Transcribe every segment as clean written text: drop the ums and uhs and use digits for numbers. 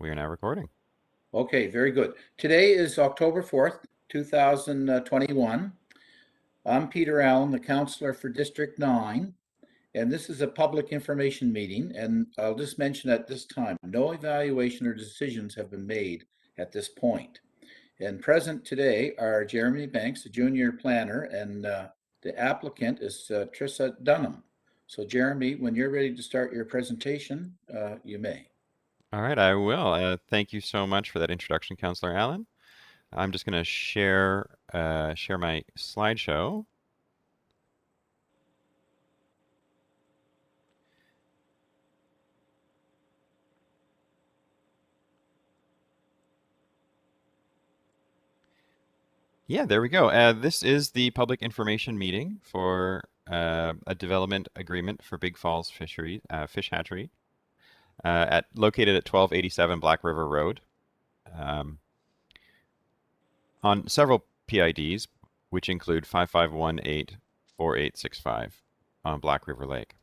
We are now recording. Okay, very good. Today is October 4th, 2021. I'm Peter Allen, the counselor for District 9, and this is a public information meeting. And I'll just mention at this time, no evaluation or decisions have been made at this point. And present today are Jeremy Banks, the junior planner, and the applicant is Trissa Dunham. So, Jeremy, when you're ready to start your presentation, you may. All right, I will. Thank you so much for that introduction, Counselor Allen. I'm just going to share my slideshow. Yeah, there we go. This is the public information meeting for a development agreement for Big Falls Fish Hatchery, located at 1287 Black River Road. On several PIDs, which include 55184865 on Black River Lake.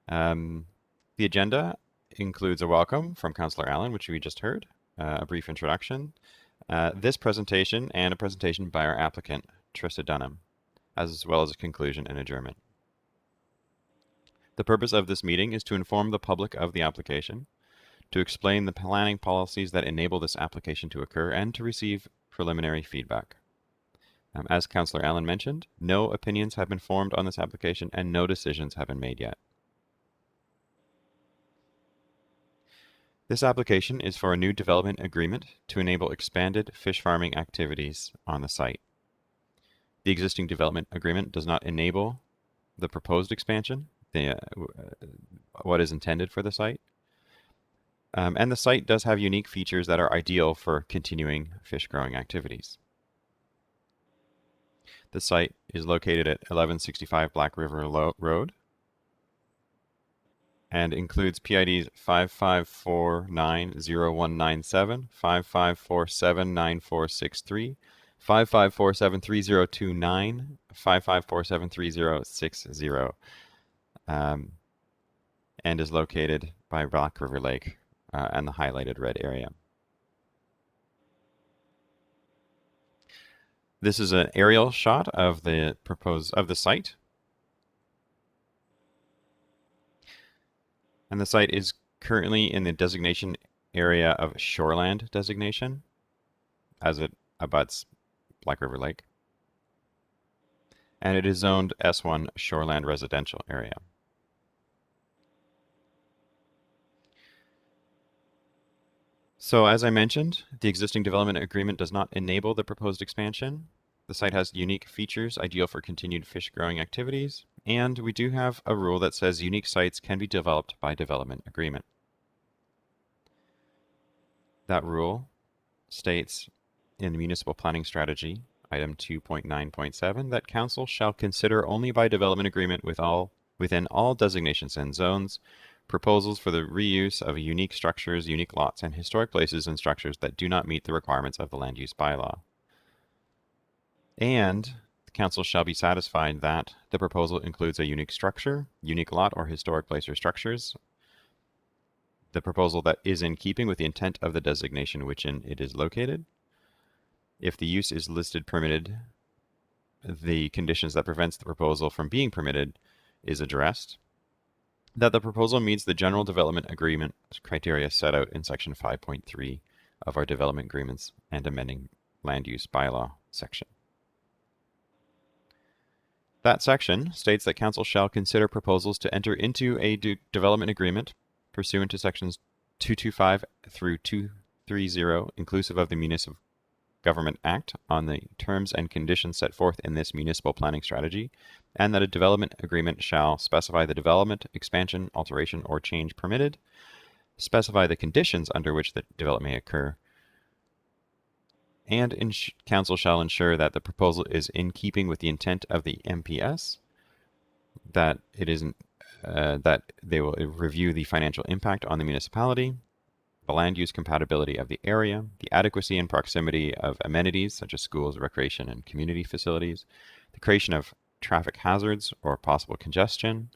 The agenda includes a welcome from Councillor Allen, which we just heard, a brief introduction, this presentation, and a presentation by our applicant, Trissa Dunham, as well as a conclusion and adjournment. The purpose of this meeting is to inform the public of the application, to explain the planning policies that enable this application to occur, and to receive preliminary feedback. As Councillor Allen mentioned, no opinions have been formed on this application and no decisions have been made yet. This application is for a new development agreement to enable expanded fish farming activities on the site. The existing development agreement does not enable the proposed expansion, what is intended for the site. And the site does have unique features that are ideal for continuing fish growing activities. The site is located at 1165 Black River Road and includes PIDs 55490197, 55479463, 55473029, 55473060, and is located by Black River Lake and the highlighted red area. This is an aerial shot of the site. And the site is currently in the designation area of shoreland designation, as it abuts Black River Lake. And it is zoned S1 shoreland residential area. So as I mentioned, the existing development agreement does not enable the proposed expansion. The site has unique features ideal for continued fish growing activities, and we do have a rule that says unique sites can be developed by development agreement. That rule states in the Municipal Planning Strategy, item 2.9.7, that Council shall consider only by development agreement within all designations and zones proposals for the reuse of unique structures, unique lots, and historic places and structures that do not meet the requirements of the land use bylaw. And the Council shall be satisfied that the proposal includes a unique structure, unique lot, or historic place or structures, the proposal that is in keeping with the intent of the designation wherein it is located. If the use is listed permitted, the conditions that prevents the proposal from being permitted is addressed. That the proposal meets the general development agreement criteria set out in section 5.3 of our development agreements and amending land use bylaw section. That section states that Council shall consider proposals to enter into a development agreement pursuant to sections 225 through 230, inclusive of the Municipal Government Act, on the terms and conditions set forth in this municipal planning strategy, and that a development agreement shall specify the development, expansion, alteration, or change permitted, specify the conditions under which the development may occur, and Council shall ensure that the proposal is in keeping with the intent of the MPS, that it isn't that they will review the financial impact on the municipality, the land use compatibility of the area, the adequacy and proximity of amenities such as schools, recreation, and community facilities, the creation of traffic hazards or possible congestion,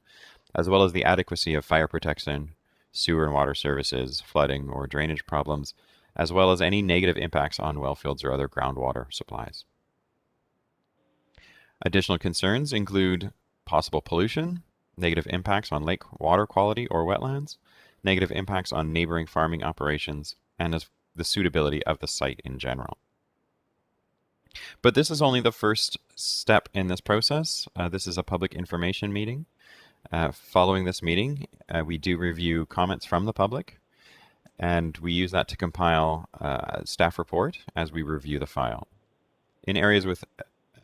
as well as the adequacy of fire protection, sewer and water services, flooding or drainage problems, as well as any negative impacts on well fields or other groundwater supplies. Additional concerns include possible pollution, negative impacts on lake water quality or wetlands, negative impacts on neighboring farming operations, and the suitability of the site in general. But this is only the first step in this process. This is a public information meeting. Following this meeting, we do review comments from the public, and we use that to compile a staff report as we review the file. In areas with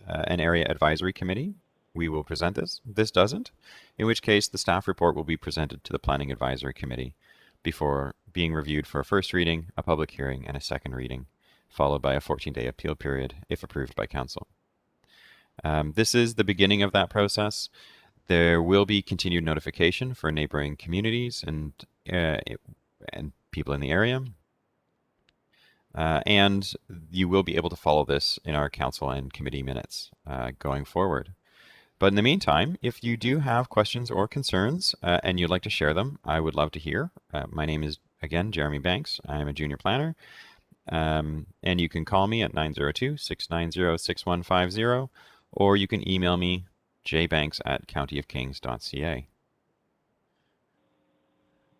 an area advisory committee, we will present this. This doesn't, in which case the staff report will be presented to the planning advisory committee before being reviewed for a first reading, a public hearing, and a second reading, followed by a 14-day appeal period if approved by council. This is the beginning of that process. There will be continued notification for neighboring communities and people in the area. And you will be able to follow this in our council and committee minutes going forward. But in the meantime, if you do have questions or concerns and you'd like to share them, I would love to hear. My name is, again, Jeremy Banks. I'm a junior planner. And you can call me at 902-690-6150, or you can email me, jbanks@countyofkings.ca.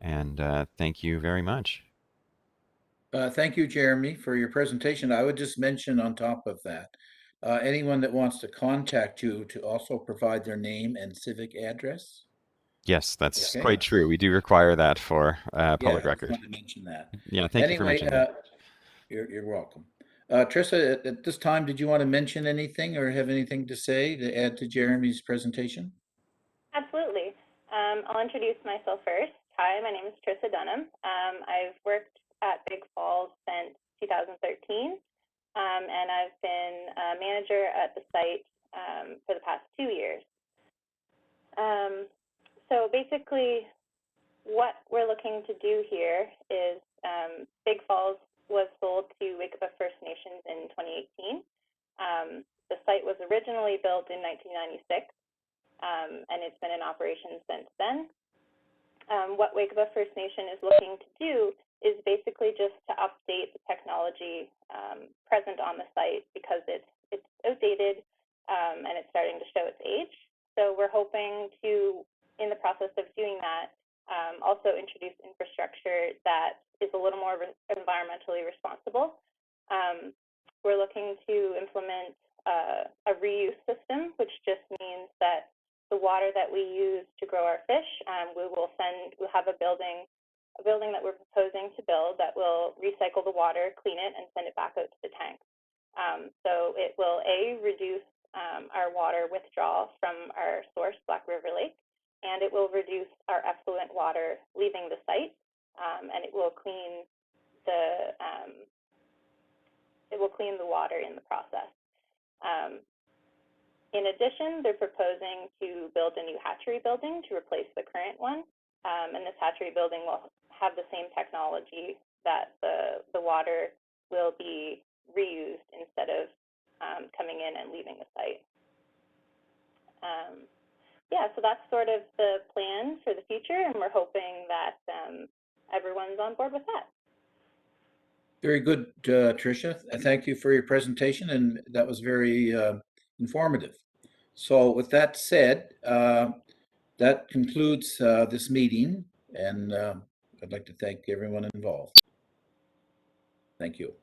And thank you very much. Thank you, Jeremy, for your presentation. I would just mention on top of that, anyone that wants to contact you to also provide their name and civic address. Yes, that's Okay. quite true. We do require that for Yeah, public I just record. wanted to mention that. Yeah, thank you for Anyway, mentioning that. you're welcome. Trissa, at this time, did you want to mention anything or have anything to say to add to Jeremy's presentation? Absolutely. I'll introduce myself first. Hi, my name is Trissa Dunham. I've worked at Big Falls since 2013, and I've been a manager at the site for the past 2 years. So basically, what we're looking to do here is Big Falls was sold to Wakapa First Nations in 2018. The site was originally built in 1996. And it's been in operation since then. What Wakapa First Nation is looking to do is basically just to update the technology present on the site because it's outdated and it's starting to show its age. So we're hoping to, in the process of doing that, also introduce infrastructure that is a little more environmentally responsible. We're looking to implement a reuse system, which just means that the water that we use to grow our fish, we'll have a building that we're proposing to build that will recycle the water, clean it, and send it back out to the tanks. So it will, reduce our water withdrawal from our source, Black River Lake, and it will reduce our effluent water leaving the site, and it will clean the water in the process. In addition, they're proposing to build a new hatchery building to replace the current one, and this hatchery building will have the same technology that the water will be reused instead of coming in and leaving the site. Yeah, so that's sort of the plan for the future, and we're hoping that everyone's on board with that. Very good, Tricia. Thank you for your presentation, and that was very informative. So with that said, that concludes this meeting, and I'd like to thank everyone involved. Thank you.